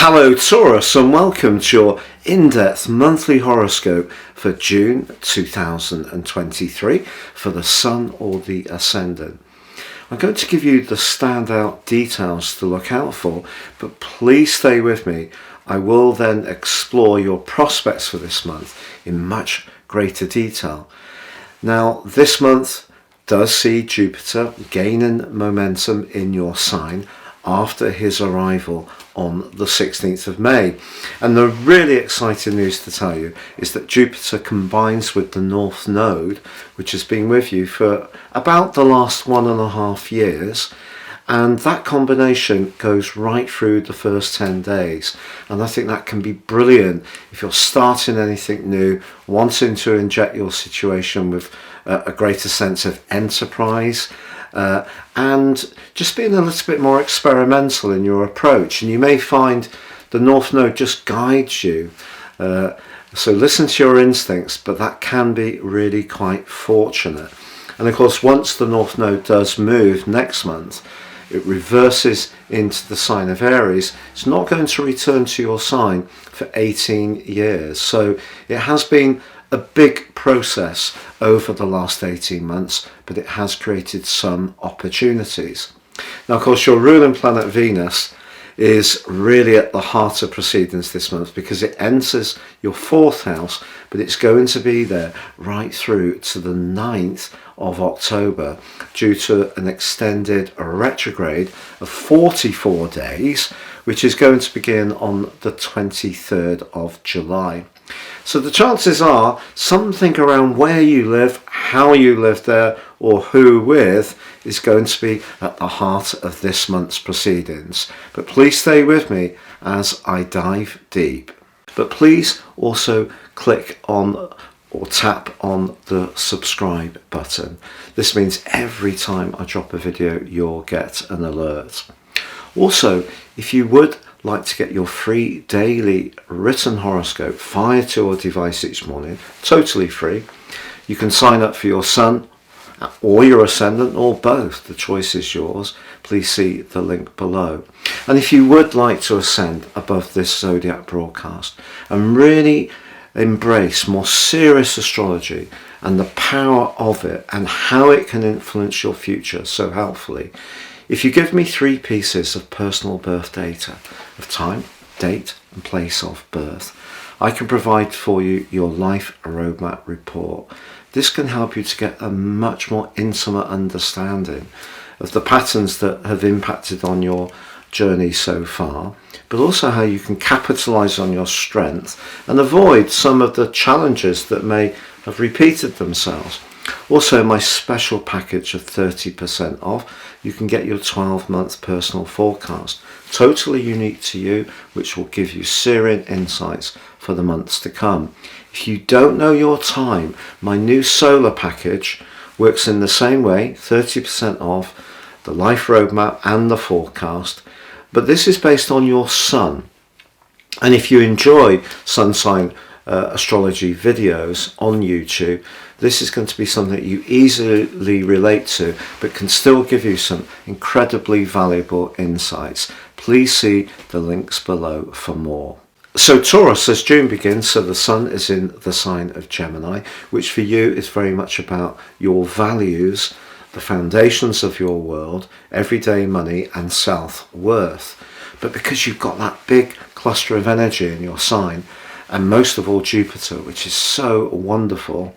Hello Taurus, and welcome to your in-depth monthly horoscope for June 2023 for the Sun or the Ascendant. I'm going to give you the standout details to look out for, but please stay with me. I will then explore your prospects for this month in much greater detail. Now, this month does see Jupiter gaining momentum in your sign after his arrival on the 16th of May. And the really exciting news to tell you is that Jupiter combines with the North Node, which has been with you for about the last 1.5 years. And that combination goes right through the first 10 days. And I think that can be brilliant if you're starting anything new, wanting to inject your situation with a greater sense of enterprise, and just being a little bit more experimental in your approach. And you may find the North Node just guides you. So listen to your instincts, but that can be really quite fortunate. And of course, once the North Node does move next month, it reverses into the sign of Aries. It's not going to return to your sign for 18 years. So it has been a big process over the last 18 months, but it has created some opportunities. Now, of course, your ruling planet Venus is really at the heart of proceedings this month because it enters your 4th house, but it's going to be there right through to the 9th of October due to an extended retrograde of 44 days, which is going to begin on the 23rd of July. So the chances are something around where you live, how you live there, or who with is going to be at the heart of this month's proceedings. But please stay with me as I dive deep. But please also click on or tap on the subscribe button. This means every time I drop a video, you'll get an alert. Also, if you would like to get your free daily written horoscope fired to your device each morning, totally free, you can sign up for your Sun or your Ascendant or both. The choice is yours. Please see the link below. And if you would like to ascend above this zodiac broadcast and really embrace more serious astrology and the power of it and how it can influence your future so helpfully, if you give me 3 pieces of personal birth data of time, date and place of birth, I can provide for you your life roadmap report. This can help you to get a much more intimate understanding of the patterns that have impacted on your journey so far, but also how you can capitalize on your strength and avoid some of the challenges that may have repeated themselves. Also, my special package of 30% off, you can get your 12-month personal forecast, totally unique to you, which will give you searing insights for the months to come. If you don't know your time, my new solar package works in the same way, 30% off, the life roadmap and the forecast, but this is based on your sun. And if you enjoy sun sign astrology videos on YouTube, this is going to be something that you easily relate to, but can still give you some incredibly valuable insights. Please see the links below for more. So Taurus, as June begins, so the Sun is in the sign of Gemini, which for you is very much about your values, the foundations of your world, everyday money and self-worth. But because you've got that big cluster of energy in your sign, and most of all Jupiter, which is so wonderful,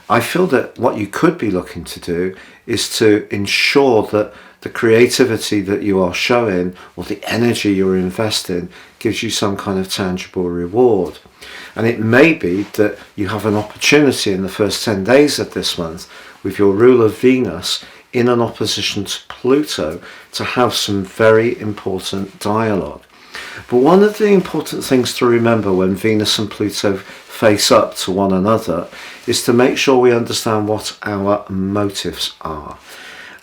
I feel that what you could be looking to do is to ensure that the creativity that you are showing or the energy you're investing gives you some kind of tangible reward. And it may be that you have an opportunity in the first 10 days of this month with your ruler Venus in an opposition to Pluto to have some very important dialogue. But one of the important things to remember when Venus and Pluto face up to one another is to make sure we understand what our motives are.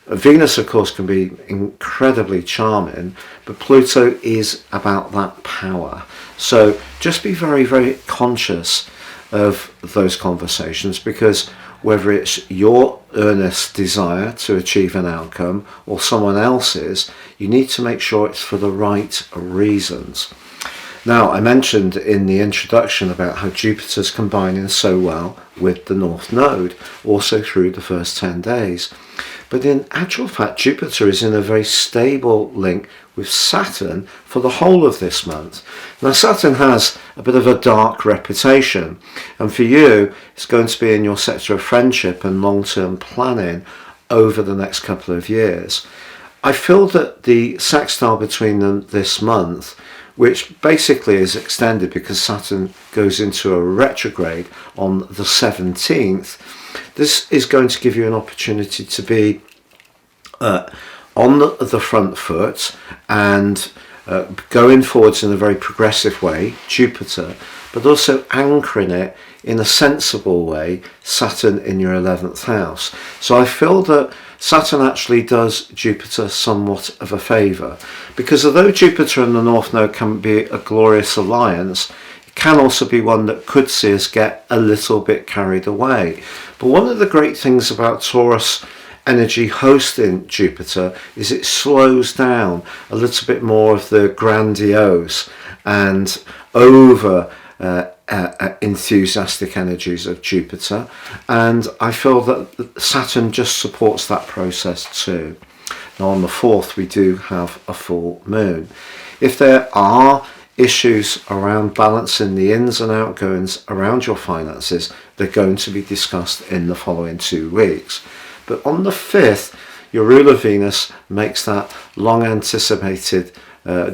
Venus, of course, can be incredibly charming, but Pluto is about that power. So just be very, very conscious of those conversations, because whether it's your earnest desire to achieve an outcome or someone else's, you need to make sure it's for the right reasons. Now, I mentioned in the introduction about how Jupiter's combining so well with the North Node, also through the first 10 days. But in actual fact, Jupiter is in a very stable link with Saturn for the whole of this month. Now, Saturn has a bit of a dark reputation, and for you, it's going to be in your sector of friendship and long-term planning over the next couple of years. I feel that the sextile between them this month, which basically is extended because Saturn goes into a retrograde on the 17th, this is going to give you an opportunity to be on the front foot and going forwards in a very progressive way, Jupiter, but also anchoring it in a sensible way, Saturn in your 11th house. So I feel that Saturn actually does Jupiter somewhat of a favour, because although Jupiter and the North Node can be a glorious alliance, it can also be one that could see us get a little bit carried away. But one of the great things about Taurus energy hosting Jupiter is it slows down a little bit more of the grandiose and over enthusiastic energies of Jupiter, and I feel that Saturn just supports that process too. Now, on the 4th we do have a full moon. If there are issues around balancing the ins and outgoings around your finances, they're going to be discussed in the following 2 weeks. But on the 5th, your ruler Venus makes that long anticipated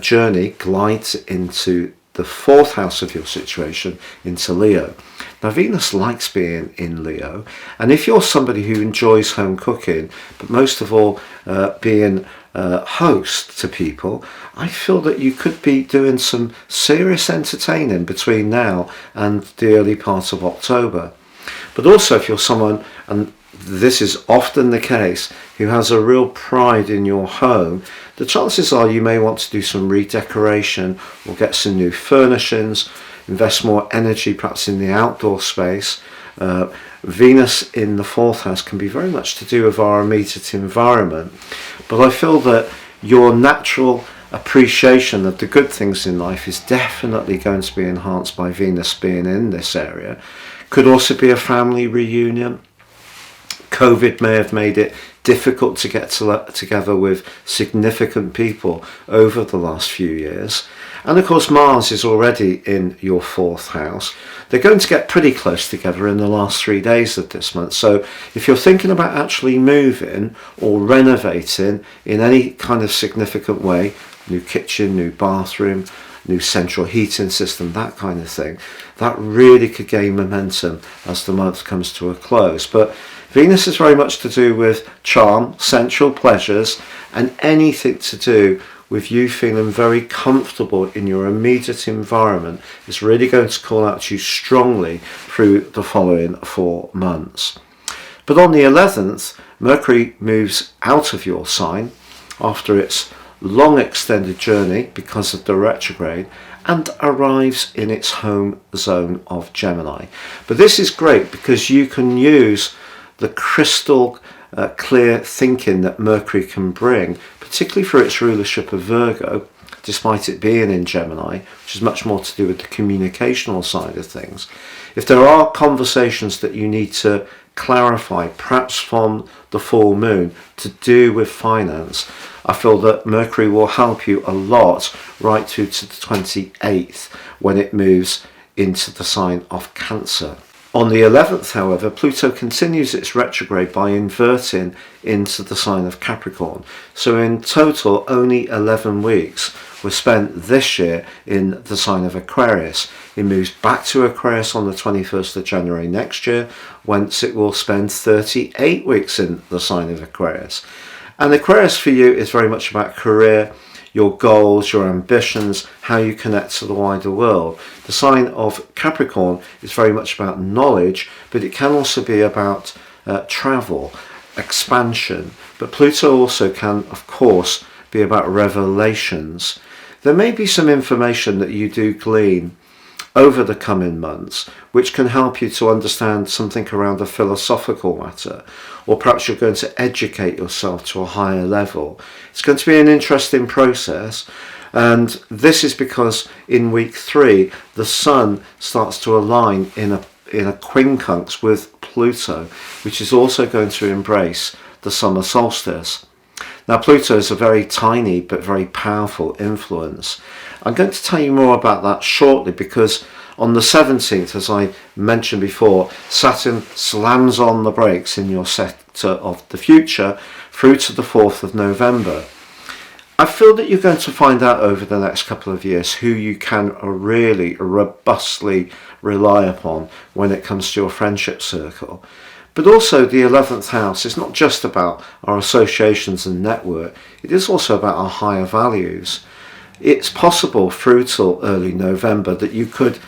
journey, glides into the 4th house of your situation, into Leo. Now, Venus likes being in Leo, and if you're somebody who enjoys home cooking, but most of all being host to people, I feel that you could be doing some serious entertaining between now and the early part of October. But also, if you're someone, and this is often the case, who has a real pride in your home, the chances are you may want to do some redecoration or get some new furnishings, invest more energy perhaps in the outdoor space. Venus in the 4th house can be very much to do with our immediate environment, but I feel that your natural appreciation of the good things in life is definitely going to be enhanced by Venus being in this area. Could also be a family reunion. COVID may have made it difficult to get together with significant people over the last few years. And of course, Mars is already in your 4th house. They're going to get pretty close together in the last 3 days of this month. So if you're thinking about actually moving or renovating in any kind of significant way, new kitchen, new bathroom, new central heating system, that kind of thing, that really could gain momentum as the month comes to a close. But Venus is very much to do with charm, sensual pleasures, and anything to do with you feeling very comfortable in your immediate environment is really going to call out to you strongly through the following 4 months. But on the 11th, Mercury moves out of your sign after its long extended journey because of the retrograde and arrives in its home zone of Gemini. But this is great because you can use the crystal clear thinking that Mercury can bring, particularly for its rulership of Virgo, despite it being in Gemini, which is much more to do with the communicational side of things. If there are conversations that you need to clarify, perhaps from the full moon, to do with finance, I feel that Mercury will help you a lot right through to the 28th when it moves into the sign of Cancer. On the 11th, however, Pluto continues its retrograde by inverting into the sign of Capricorn. So in total, only 11 weeks were spent this year in the sign of Aquarius. It moves back to Aquarius on the 21st of January next year, whence it will spend 38 weeks in the sign of Aquarius. And Aquarius for you is very much about career, your goals, your ambitions, how you connect to the wider world. The sign of Capricorn is very much about knowledge, but it can also be about travel, expansion. But Pluto also can, of course, be about revelations. There may be some information that you do glean over the coming months, which can help you to understand something around a philosophical matter, or perhaps you're going to educate yourself to a higher level. It's going to be an interesting process. And this is because in week 3, the Sun starts to align in a quincunx with Pluto, which is also going to embrace the summer solstice. Now, Pluto is a very tiny but very powerful influence. I'm going to tell you more about that shortly, because on the 17th, as I mentioned before, Saturn slams on the brakes in your sector of the future through to the 4th of November. I feel that you're going to find out over the next couple of years who you can really robustly rely upon when it comes to your friendship circle. But also the 11th house is not just about our associations and network, it is also about our higher values. It's possible through till early November that you could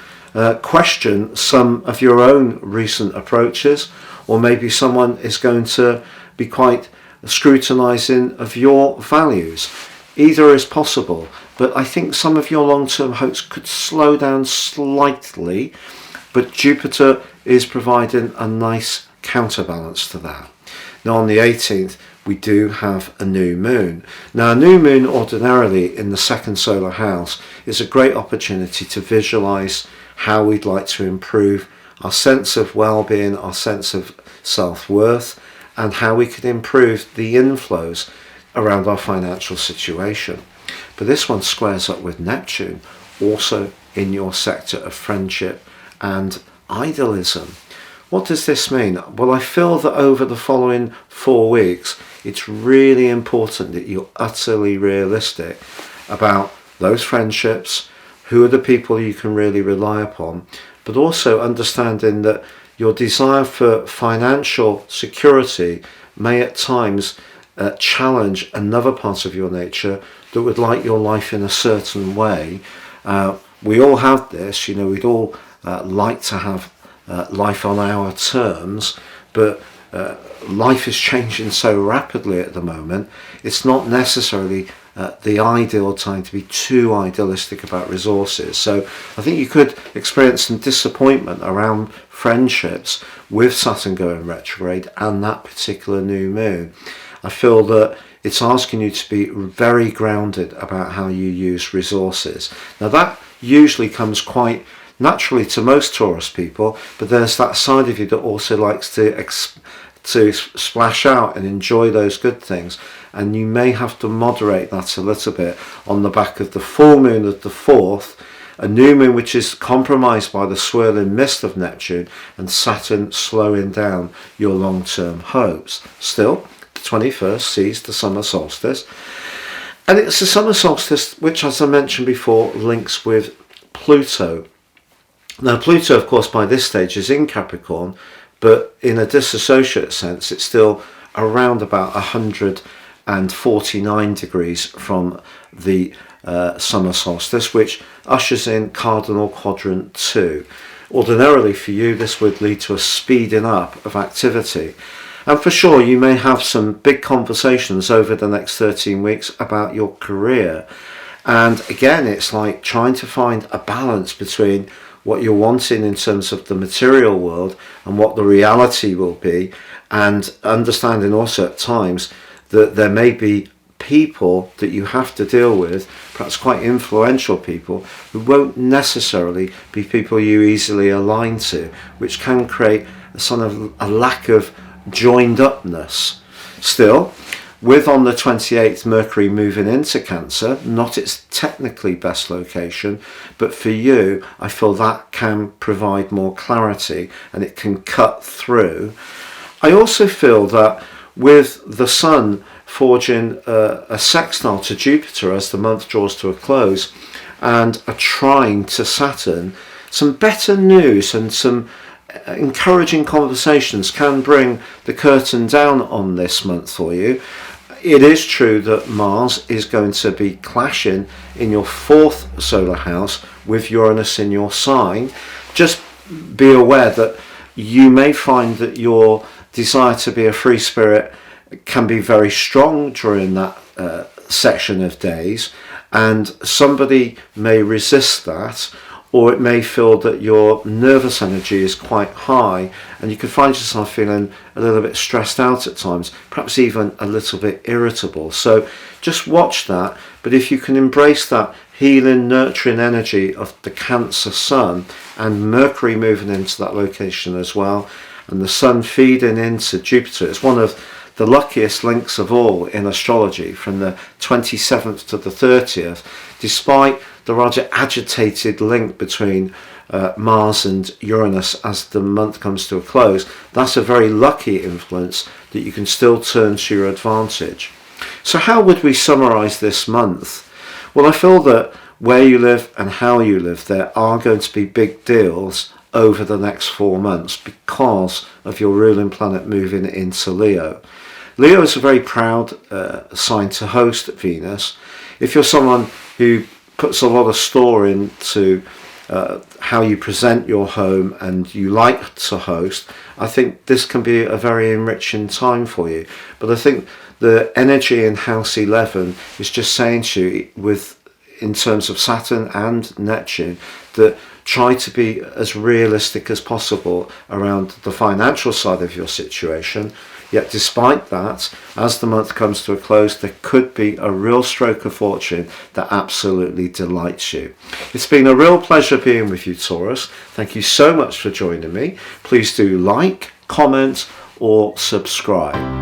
question some of your own recent approaches, or maybe someone is going to be quite scrutinising of your values. Either is possible, but I think some of your long-term hopes could slow down slightly, but Jupiter is providing a nice counterbalance to that. Now on the 18th we do have a new moon. Now a new moon ordinarily in the second solar house is a great opportunity to visualize how we'd like to improve our sense of well-being, our sense of self-worth, and how we could improve the inflows around our financial situation. But this one squares up with Neptune, also in your sector of friendship and idealism. What does this mean? Well, I feel that over the following 4 weeks, it's really important that you're utterly realistic about those friendships, who are the people you can really rely upon, but also understanding that your desire for financial security may at times challenge another part of your nature that would like your life in a certain way. We all have this, we'd all like to have life on our terms, but life is changing so rapidly at the moment. It's not necessarily the ideal time to be too idealistic about resources. So I think you could experience some disappointment around friendships with Saturn going retrograde and that particular new moon. I feel that it's asking you to be very grounded about how you use resources. Now that usually comes quite naturally to most Taurus people, but there's that side of you that also likes to splash out and enjoy those good things, and you may have to moderate that a little bit on the back of the full moon of the 4th, a new moon which is compromised by the swirling mist of Neptune and Saturn slowing down your long-term hopes. Still, the 21st sees the summer solstice, and it's the summer solstice which, as I mentioned before, links with Pluto. Now Pluto, of course, by this stage is in Capricorn, but in a disassociate sense it's still around about 149 degrees from the summer solstice, which ushers in cardinal quadrant 2. Ordinarily for you this would lead to a speeding up of activity, and for sure you may have some big conversations over the next 13 weeks about your career. And again, it's like trying to find a balance between what you're wanting in terms of the material world and what the reality will be, and understanding also at times that there may be people that you have to deal with, perhaps quite influential people, who won't necessarily be people you easily align to, which can create a sort of a lack of joined upness. Still, with on the 28th Mercury moving into Cancer, not its technically best location, but for you I feel that can provide more clarity and it can cut through. I also feel that with the Sun forging a sextile to Jupiter as the month draws to a close, and a trine to Saturn, some better news and some encouraging conversations can bring the curtain down on this month for you. It is true that Mars is going to be clashing in your 4th solar house with Uranus in your sign. Just be aware that you may find that your desire to be a free spirit can be very strong during that section of days, and somebody may resist that, or it may feel that your nervous energy is quite high and you could find yourself feeling a little bit stressed out at times, perhaps even a little bit irritable. So just watch that, but if you can embrace that healing, nurturing energy of the Cancer Sun and Mercury moving into that location as well, and the Sun feeding into Jupiter, it's one of the luckiest links of all in astrology, from the 27th to the 30th, despite the rather agitated link between Mars and Uranus as the month comes to a close. That's a very lucky influence that you can still turn to your advantage. So how would we summarize this month? Well, I feel that where you live and how you live, there are going to be big deals over the next 4 months because of your ruling planet moving into Leo. Leo is a very proud sign to host Venus. If you're someone who puts a lot of store into how you present your home and you like to host, I think this can be a very enriching time for you. But I think the energy in House 11 is just saying to you, in terms of Saturn and Neptune, that try to be as realistic as possible around the financial side of your situation. Yet despite that, as the month comes to a close, there could be a real stroke of fortune that absolutely delights you. It's been a real pleasure being with you, Taurus. Thank you so much for joining me. Please do like, comment, or subscribe.